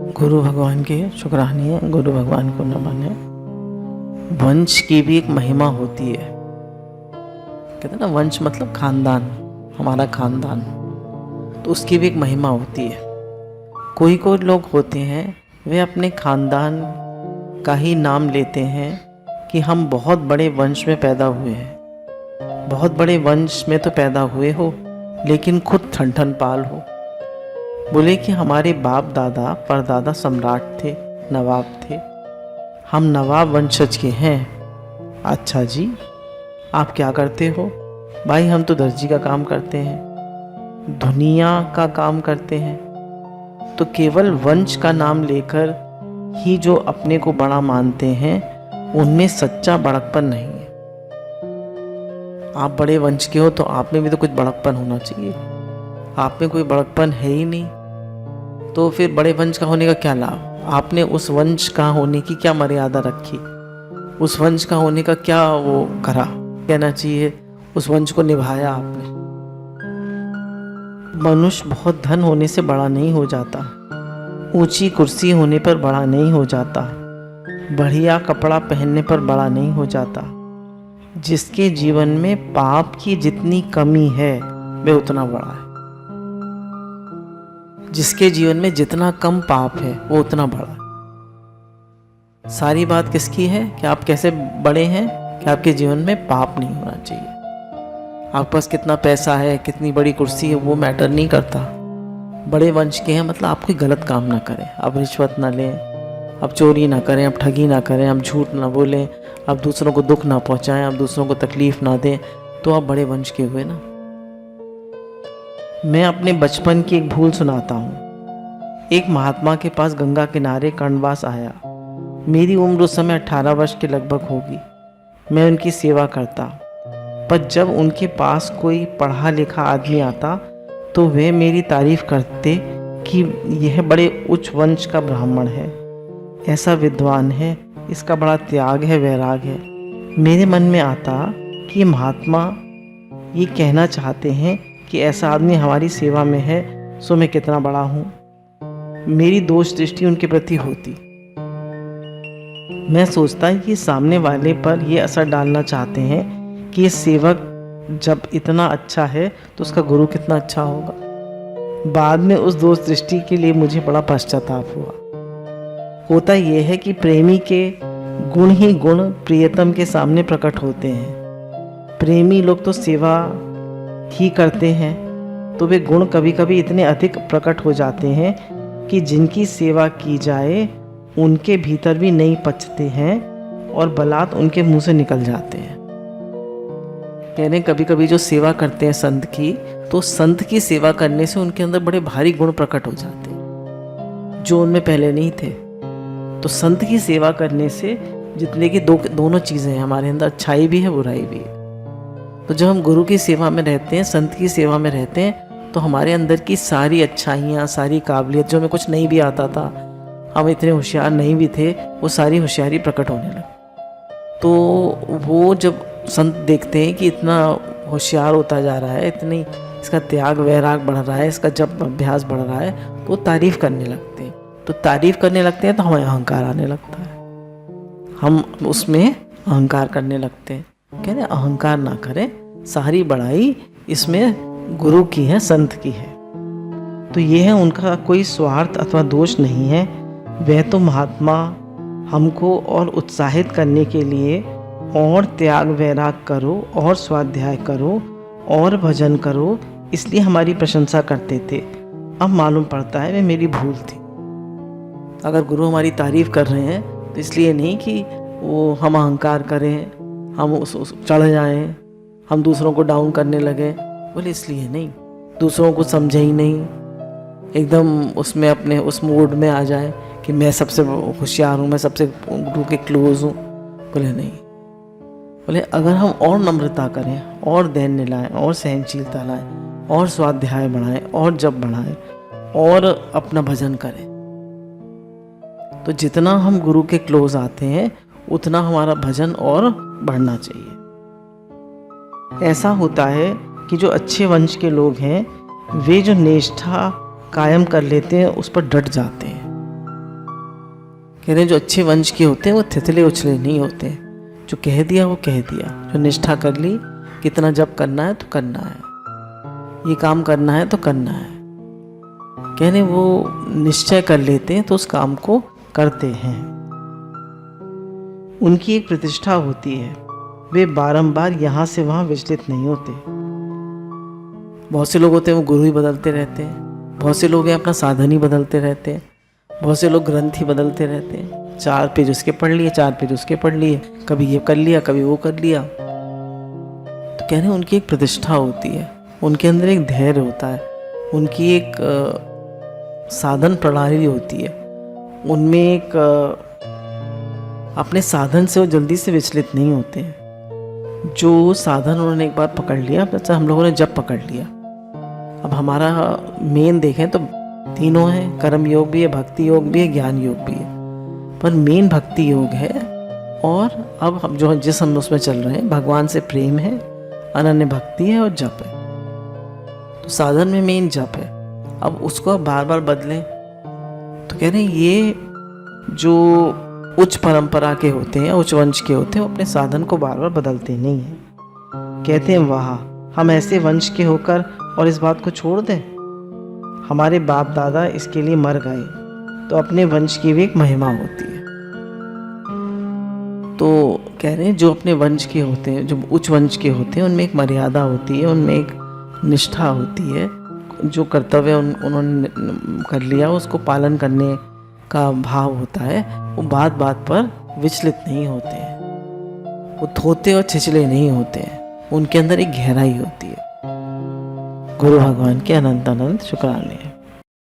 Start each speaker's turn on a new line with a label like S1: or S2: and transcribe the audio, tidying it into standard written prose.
S1: गुरु भगवान के शुक्राने हैं, गुरु भगवान को नमन है। वंश की भी एक महिमा होती है। कहते हैं ना, वंश मतलब खानदान, हमारा खानदान, तो उसकी भी एक महिमा होती है। कोई कोई लोग होते हैं, वे अपने खानदान का ही नाम लेते हैं कि हम बहुत बड़े वंश में पैदा हुए हैं। बहुत बड़े वंश में तो पैदा हुए हो, लेकिन खुद ठन पाल हो। बोले कि हमारे बाप दादा परदादा सम्राट थे, नवाब थे, हम नवाब वंशज के हैं। अच्छा जी, आप क्या करते हो? भाई हम तो दर्जी का काम करते हैं, दुनिया का काम करते हैं। तो केवल वंश का नाम लेकर ही जो अपने को बड़ा मानते हैं, उनमें सच्चा बड़कपन नहीं है। आप बड़े वंश के हो तो आप में भी तो कुछ बड़कपन होना चाहिए। आप में कोई बड़कपन है ही नहीं, तो फिर बड़े वंश का होने का क्या लाभ? आपने उस वंश का होने की क्या मर्यादा रखी? उस वंश का होने का क्या वो करा, कहना चाहिए उस वंश को निभाया आपने। मनुष्य बहुत धन होने से बड़ा नहीं हो जाता, ऊंची कुर्सी होने पर बड़ा नहीं हो जाता, बढ़िया कपड़ा पहनने पर बड़ा नहीं हो जाता। जिसके जीवन में पाप की जितनी कमी है, वह उतना बड़ा है। जिसके जीवन में जितना कम पाप है, वो उतना बड़ा है। सारी बात किसकी है कि आप कैसे बड़े हैं, कि आपके जीवन में पाप नहीं होना चाहिए। आपके पास कितना पैसा है, कितनी बड़ी कुर्सी है, वो मैटर नहीं करता। बड़े वंश के हैं मतलब आप कोई गलत काम ना करें, आप रिश्वत ना लें, आप चोरी ना करें, आप ठगी ना करें, आप झूठ ना बोलें, आप दूसरों को दुख ना पहुंचाएं, आप दूसरों को तकलीफ ना दें, तो आप बड़े वंश के हुए ना। मैं अपने बचपन की एक भूल सुनाता हूँ। एक महात्मा के पास गंगा किनारे कर्णवास आया। मेरी उम्र उस समय 18 वर्ष के लगभग होगी। मैं उनकी सेवा करता, पर जब उनके पास कोई पढ़ा लिखा आदमी आता तो वे मेरी तारीफ करते कि यह बड़े उच्च वंश का ब्राह्मण है, ऐसा विद्वान है, इसका बड़ा त्याग है, वैराग है। मेरे मन में आता कि महात्मा ये कहना चाहते हैं कि ऐसा आदमी हमारी सेवा में है, सो मैं कितना बड़ा हूँ। मेरी दोष दृष्टि उनके प्रति होती। मैं सोचता कि सामने वाले पर यह असर डालना चाहते हैं कि ये सेवक जब इतना अच्छा है तो उसका गुरु कितना अच्छा होगा। बाद में उस दोष दृष्टि के लिए मुझे बड़ा पश्चाताप हुआ। होता यह है कि प्रेमी के गुण ही गुण प्रियतम के सामने प्रकट होते हैं। प्रेमी लोग तो सेवा ही करते हैं, तो वे गुण कभी कभी इतने अधिक प्रकट हो जाते हैं कि जिनकी सेवा की जाए उनके भीतर भी नहीं पचते हैं और बलात् उनके मुंह से निकल जाते हैं। कह रहे कभी कभी जो सेवा करते हैं संत की, तो संत की सेवा करने से उनके अंदर बड़े भारी गुण प्रकट हो जाते हैं जो उनमें पहले नहीं थे। तो संत की सेवा करने से जितने की दोनों चीज़ें हैं, हमारे अंदर अच्छाई भी है, बुराई भी है। तो जब हम गुरु की सेवा में रहते हैं, संत की सेवा में रहते हैं, तो हमारे अंदर की सारी अच्छाइयाँ, सारी काबिलियत, जो हमें कुछ नहीं भी आता था, हम इतने होशियार नहीं भी थे, वो सारी होशियारी प्रकट होने लगी। तो वो जब संत देखते हैं कि इतना होशियार होता जा रहा है, इतनी इसका त्याग वैराग बढ़ रहा है, इसका जब अभ्यास बढ़ रहा है, तो वो तारीफ़ करने लगते हैं। तो तारीफ़ करने लगते हैं तो हमें अहंकार आने लगता है, हम उसमें अहंकार करने लगते हैं। कह रहे अहंकार ना करें, सारी बड़ाई इसमें गुरु की है, संत की है। तो ये है, उनका कोई स्वार्थ अथवा दोष नहीं है। वह तो महात्मा हमको और उत्साहित करने के लिए और त्याग वैराग करो और स्वाध्याय करो और भजन करो, इसलिए हमारी प्रशंसा करते थे। अब मालूम पड़ता है वे मेरी भूल थी। अगर गुरु हमारी तारीफ कर रहे हैं तो इसलिए नहीं कि वो हम अहंकार करें, हम उस चढ़ जाएं, हम दूसरों को डाउन करने लगे, बोले इसलिए नहीं। दूसरों को समझे ही नहीं, एकदम उसमें अपने उस मूड में आ जाए कि मैं सबसे होशियार हूँ, मैं सबसे गुरु के क्लोज हूँ। बोले नहीं, बोले अगर हम और नम्रता करें और दैन्य लाएं और सहनशीलता लाएं और स्वाध्याय बढ़ाएं और जप बढ़ाएं और अपना भजन करें, तो जितना हम गुरु के क्लोज आते हैं उतना हमारा भजन और बढ़ना चाहिए। ऐसा होता है कि जो अच्छे वंश के लोग हैं, वे जो निष्ठा कायम कर लेते हैं उस पर डट जाते हैं। कह रहे हैं जो अच्छे वंश के होते हैं वो थितले उछले नहीं होते, जो कह दिया वो कह दिया, जो निष्ठा कर ली कितना जप करना है तो करना है, ये काम करना है तो करना है, कहने वो निश्चय कर लेते हैं तो उस काम को करते हैं। उनकी एक प्रतिष्ठा होती है, वे बारंबार यहाँ से वहाँ विचलित नहीं होते। बहुत से लोग होते हैं वो गुरु ही बदलते रहते हैं, बहुत से लोग हैं अपना साधन ही बदलते रहते हैं, बहुत से लोग ग्रंथ ही बदलते रहते हैं, 4 पेज उसके पढ़ लिए, 4 पेज उसके पढ़ लिए, कभी ये कर लिया कभी वो कर लिया। तो कह रहे हैं उनकी एक प्रतिष्ठा होती है, उनके अंदर एक धैर्य होता है, उनकी एक साधन प्रणाली होती है, उनमें एक अपने साधन से वो जल्दी से विचलित नहीं होते हैं। जो साधन उन्होंने एक बार पकड़ लिया, जैसे हम लोगों ने जब पकड़ लिया, अब हमारा मेन देखें तो तीनों हैं, कर्म योग भी है, भक्ति योग भी है, ज्ञान योग भी है, पर मेन भक्ति योग है। और अब हम जो जिस हम उसमें चल रहे हैं, भगवान से प्रेम है, अनन्य भक्ति है और जप है। तो साधन में मेन जप है, अब उसको आप बार बार बदलें। तो कह रहे हैं ये जो उच्च परंपरा के होते हैं, उच्च वंश के होते हैं, वो अपने साधन को बार बार बदलते नहीं हैं। कहते हैं वाह, हम ऐसे वंश के होकर और इस बात को छोड़ दें। हमारे बाप दादा इसके लिए मर गए, तो अपने वंश की भी एक महिमा होती है। तो कह रहे हैं जो अपने वंश के होते हैं, जो उच्च वंश के होते हैं, उनमें एक मर्यादा होती है, उनमें एक निष्ठा होती है। जो कर्तव्य उन्होंने कर लिया उसको पालन करने का भाव होता है। वो बात बात पर विचलित नहीं होते हैं, वो थोते और छिछले नहीं होते हैं, उनके अंदर एक गहराई होती है। गुरु भगवान के अनंत अनंत शुक्राने।